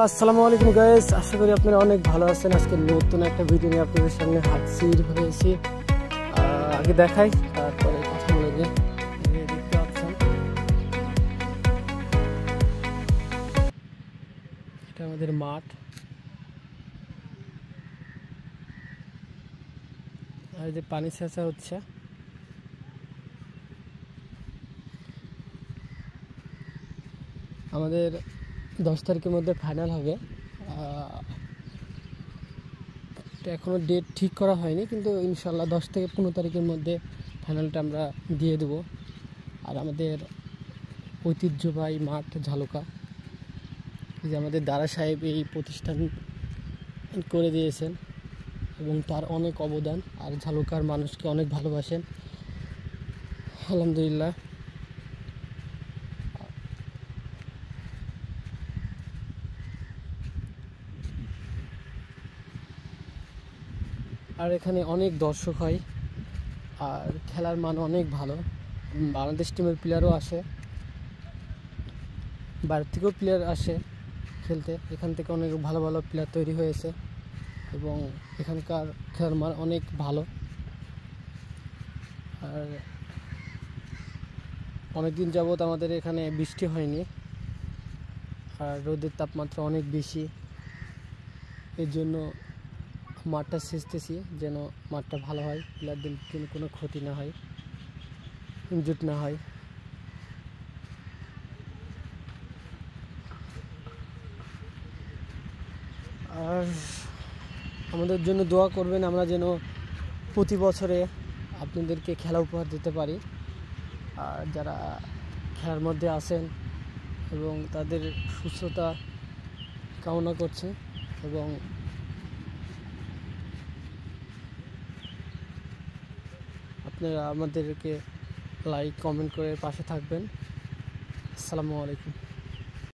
আসসালামু আলাইকুম গাইস, আশা করি আপনারা অনেক ভালো আছেন। আজকে নতুন একটা ভিডিও নিয়ে আপনাদের সামনে হাজির হয়েছি। আগে দেখাই, তারপরে কথা বলে দিই। দেখতে পাচ্ছেন এটা আমাদের মাঠ, আর যে পানি ছেঁচা হচ্ছে। আমাদের 10 তারিখের মধ্যে ফাইনাল হবে। এখনো ডেট ঠিক করা হয়নি, কিন্তু ইনশাল্লাহ 10 থেকে 15 তারিখের মধ্যে ফাইনালটা আমরা দিয়ে দেব। আর আমাদের ঐতিহ্যবাহী মাঠ ঝালুকা, যে আমাদের দাদা সাহেব এই প্রতিষ্ঠান করে দিয়েছেন এবং তার অনেক অবদান, আর ঝালুকার মানুষকে অনেক ভালোবাসেন, আলহামদুলিল্লাহ। আর এখানে অনেক দর্শক হয়, আর খেলার মান অনেক ভালো। বাংলাদেশ টিমের প্লেয়ারও আসে, বাইরের থেকেও প্লেয়ার আসে খেলতে। এখান থেকে অনেক ভালো ভালো প্লেয়ার তৈরি হয়েছে এবং এখানকার খেলার মান অনেক ভালো। আর অনেক দিন যাবৎ আমাদের এখানে বৃষ্টি হয়নি, আর রোদের তাপমাত্রা অনেক বেশি। এর জন্য মাঠটা সেচতেছি, যেন মাঠটা ভালো হয়, প্লেয়ারদের কোনো ক্ষতি না হয়, ইনজুট না হয়। আর আমাদের জন্য দোয়া করবেন, আমরা যেন প্রতি বছরে আপনাদেরকে খেলা উপহার দিতে পারি। আর যারা খেলার মধ্যে আছেন এবং তাদের সুস্থতা কামনা করছে, এবং আপনারা আমাদেরকে লাইক কমেন্ট করে পাশে থাকবেন। আসসালামু আলাইকুম।